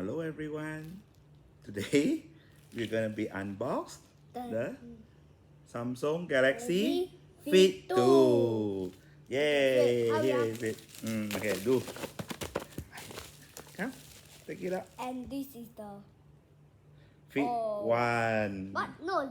Hello everyone. Today we're gonna be unboxed the Samsung Galaxy Fit 2. Yay! Okay, Here is it. Okay, do. Come, take it out. And this is the Fit 1. what? No,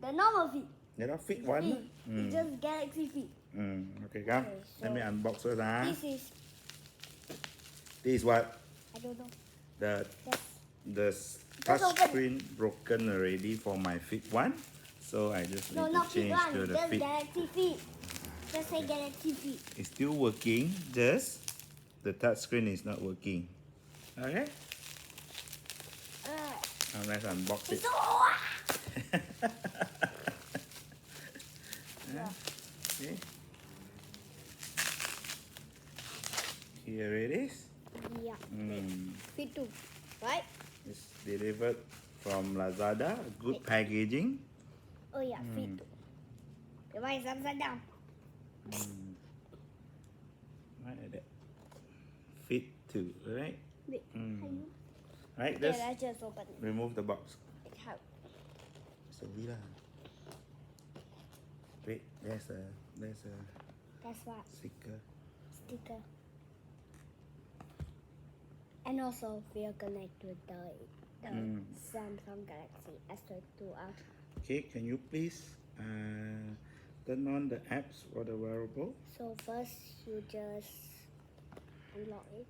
the normal Fit. You know Fit 1? Fit. It's just Galaxy Fit. Okay, come. Okay, Let me so unbox first. This is This is what I don't know. the Yes. touch open it. screen broken already for my Fit 1. So I just No, need not to Fit change 1. to the Just Fit. Galaxy Fit. Just say Galaxy Fit. It's still working, just the touch screen is not working. Okay? Now let's unbox it. It's so Okay. Here it is. yeah. Fit 2, right? It's delivered from Lazada. Good packaging. Oh yeah, Fit 2. The one is upside down. Like that. Fit 2, right? Wait, Right, okay, just let's just open it. remove the box. How? Slowly lah. Wait, there's a That's what sticker. sticker. And also we are connected with the Samsung Galaxy S22 Ultra. Okay, can you please turn on the apps for the wearable? So first you just unlock it.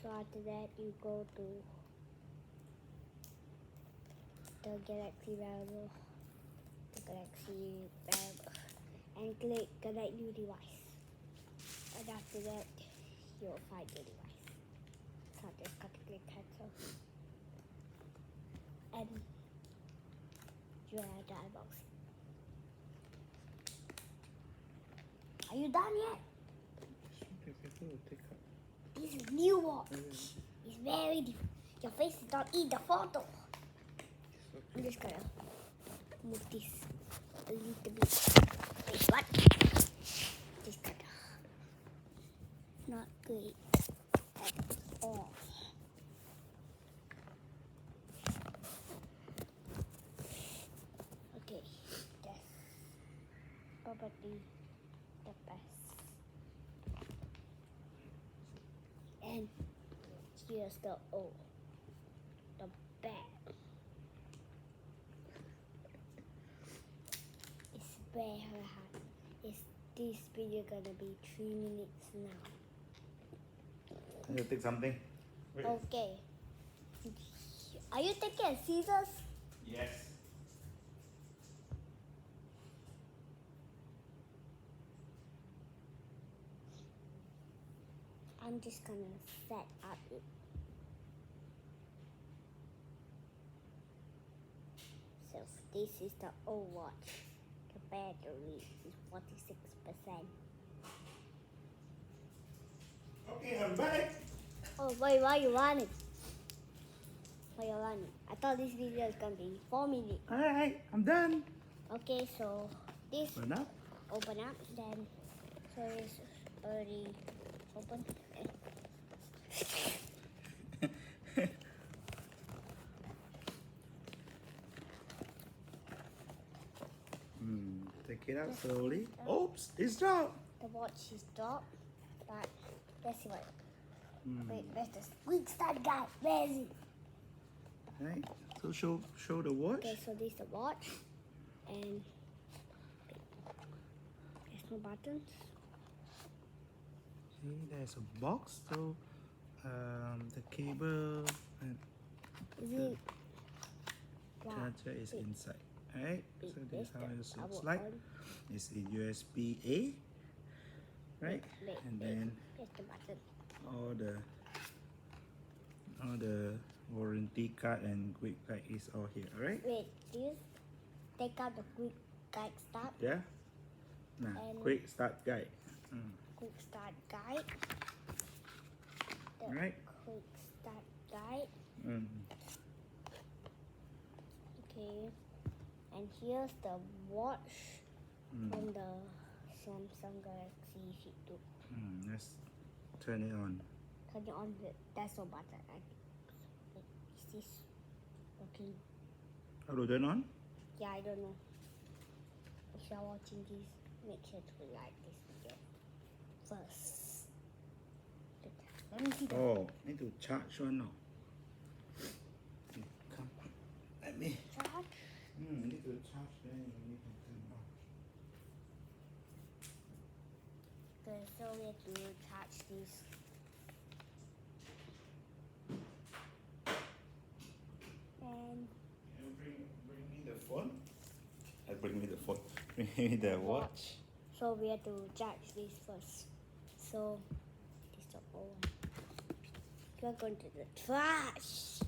So after that you go to the Galaxy wearable, and click connect new device. And after that you'll find the device. So just got to click cancel. And you have the unboxing. Are you done yet? This is new watch. It's very different. Your face is not in the photo. I'm just gonna move this a little bit. Wait, what? This kinda not great at all. Okay, that's probably the best. And here's the back. It's very hard. This video gonna be 3 minutes now. Can you take something? Wait. Okay. Are you taking scissors? Yes. I'm just gonna set up it. So this is the old watch. The battery is 46%. Okay, I'm back. Oh wait, why you running? Why you running? I thought this video is gonna be 4 minutes. Alright, I'm done. Okay, so this Open up. open up, then so it's already open. Take it out slowly. Oops, it's dropped. The watch is dropped, but let's see what. Wait, where's the quick start guide? Where is it? Right. So show the watch. Okay, so this is the watch, and there's no buttons. See, there's a box. So the cable and Is it? Wow. charger is inside. Alright. So this is how it looks like. It's a USB A. Right. And then There's the button. all the warranty card and quick guide is all here. Alright. Wait, do you take out the quick guide start? Yeah. Nah, And- quick start guide. Quick start guide. The Right. quick start guide. Okay. And here's the watch from the Samsung Galaxy Fit 2. Let's turn it on. turn it on. That's so bad. Is this working? How to turn on? Yeah, I don't know. If you're watching this, make sure to like this video first. Let me see the Oh, need to charge one now. Come, let me. charge. Need to charge, then you need to turn on. Okay, so we have to charge this. And Can you bring me the phone? Bring me the phone. Bring me the watch. so we have to charge this first. So this is all. We're going to the trash.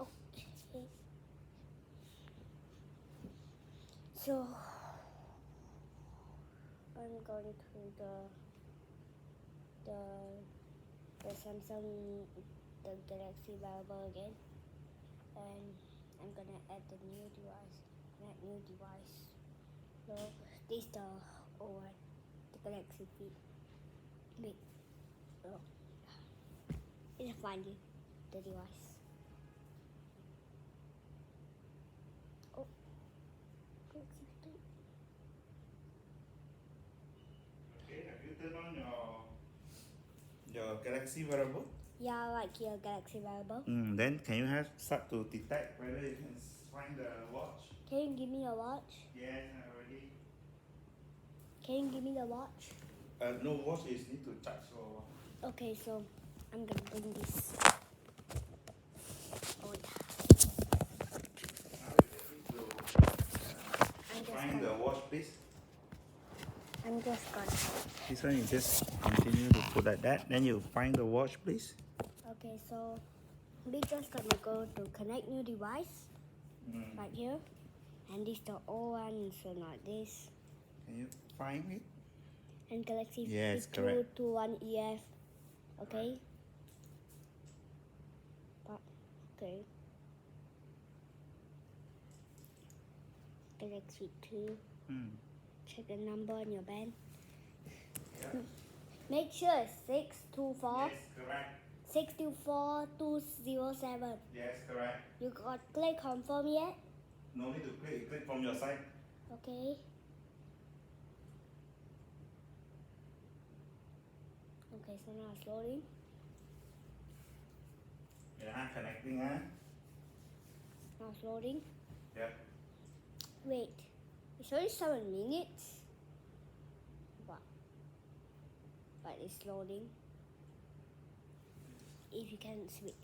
Okay. So I'm going to the Samsung, the Galaxy wearable again, and I'm gonna add the new device. Connect new device. So this is the old one, the Galaxy Fit. Wait. Oh. It's finding the device. Oh. Galaxy Fit. Okay, have you turned on your Galaxy wearable? Yeah, like your Galaxy wearable. Then can you start to detect whether you can find the watch? Can you give me a watch? Yes, I already. Can you give me the watch? No watch is need to charge for. Okay, so I'm gonna bring this. Oh yeah. Now we need to find the watch, please. I'm just gonna. This one you just continue to put like that. Then you find the watch, please. Okay, so we just gonna go to connect new device right here, and this the old one, so not this. Can you find it? And Galaxy Yes, Fit2 correct. 21 EF. Okay. Okay. Galaxy 2. Check the number on your band. Yeah. Make sure it's 624 Yes, correct. 624 207. Yes, correct. You got click confirm yet? No need to click from your side. Okay. Okay, so now it's loading. Yeah, connecting, Now it's loading. Yep. Wait, it's only 7 minutes. What? But it's loading. If you can switch.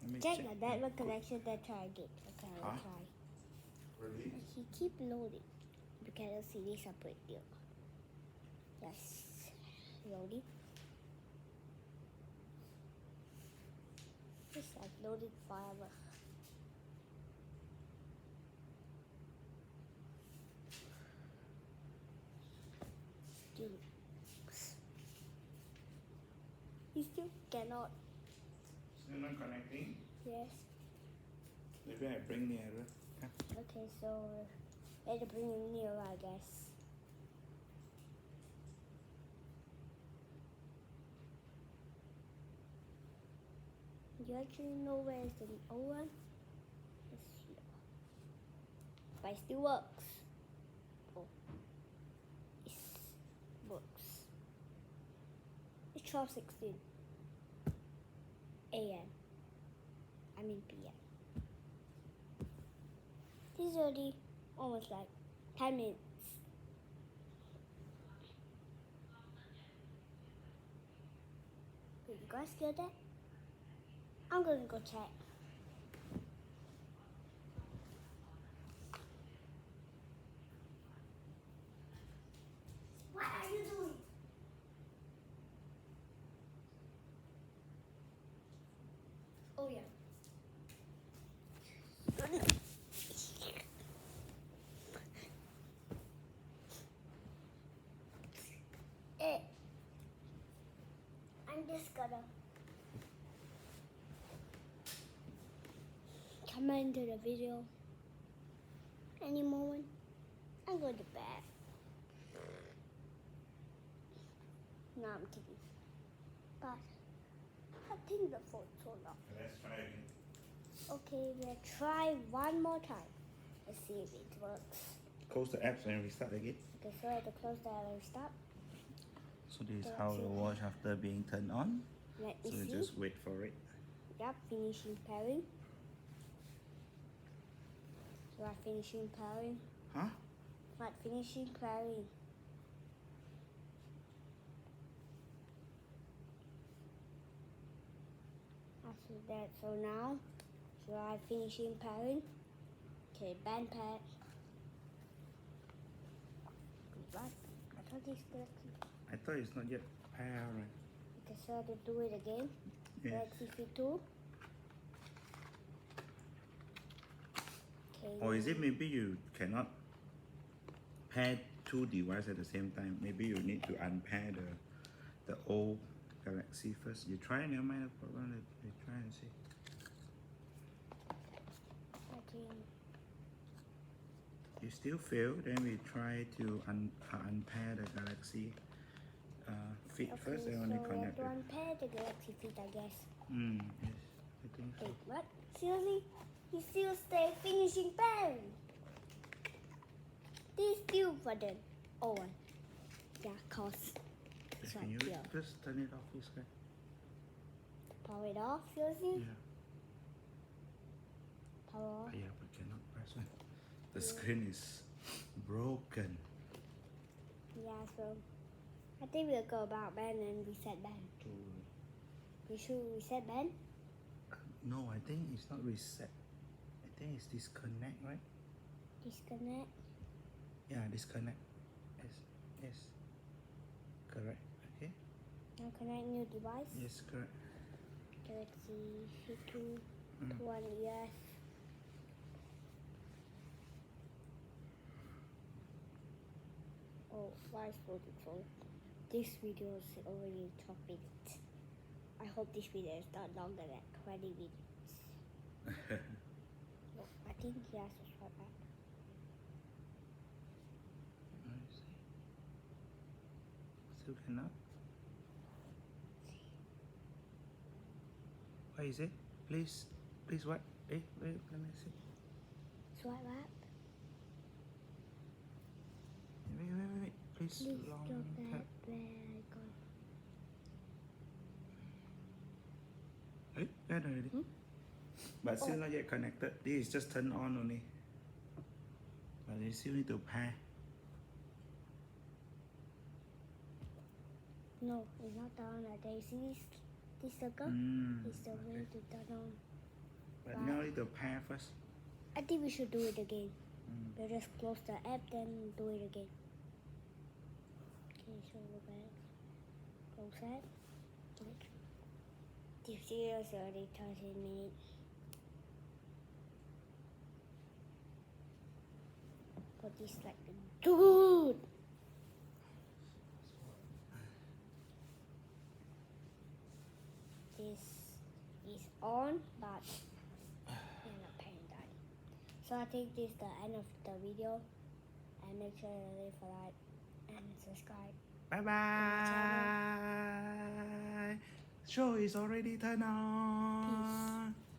Let me Check the network connection, then try again. Okay, I'll Huh? try. Really? He keep loading. You cannot see this separate here. Yes. Loading. It's like loaded forever. Still. He still cannot. Still not connecting? Yes. Maybe I bring nearer. Okay, so better bring him near, I guess. Do you actually know where is the old one? It's here. But it still works. Oh. It works. It's 12:16 a.m. I mean p.m. This is already almost like 10 minutes. Did you guys hear that? I'm gonna go check. What are you doing? Oh yeah. I'm just gonna come into the video any moment. I'm going to bed. No, I'm kidding. But I think the phone's so long. Let's try again. Okay, we'll try one more time. Let's see if it works. Close the apps and restart again. Okay, so I have to close that and stop. So this is how the watch after being turned on. Let me So see. just wait for it. Yep, finishing pairing. Right, finishing pairing. Huh? Right, finishing pairing. After that, so now, try finishing pairing. Okay, band pad. What? I thought this good. I thought it's not yet pair, right? Okay, so I have to do it again. Yes. Galaxy Fit2. Okay. Or is it maybe you cannot pair two devices at the same time? Maybe you need to unpair the old Galaxy first. You try, never mind the problem. You try and see. Okay. You still fail, then we try to unpair the Galaxy Fit first and only so connect we it. have to unpair the Galaxy Fit, I guess. Yes, I think so. Wait, what? Seriously? You still stay finishing pairing? This still button. Oh, one. Yeah, cause it's Can right you here. just turn it off, this guy? Power it off, seriously? Yeah. Power off. Yeah, but cannot press it. The screen is broken. Yeah, so I think we'll go about band and reset band. We should reset band? No, I think it's not reset. I think it's disconnect, right? Disconnect. Yeah, disconnect. Yes. Correct. Okay. Now connect new device. Yes, correct. Galaxy Fit2 to one yes. Oh, why is so? This video is already 12 minutes. I hope this video is not longer than 20 minutes. No, I think he has to start back. Let me see. Still cannot. What is it? Please what? Wait, let me see. Swipe up. Wait. Please, Please long go tap. back where I go. Got already. But still not yet connected. This is just turned on only. But you still need to pair. No, it's not on. There you see this circle? It's the way to turn on. But now need to pair first. I think we should do it again. We'll just close the app, then do it again. Okay, so go back. Close that. Wait. This video is already 30 minutes. Put this like dude. This is on, but we're not paying that. So I think this is the end of the video. And make sure to leave a like and subscribe. Bye bye. Show is already turned on. Peace.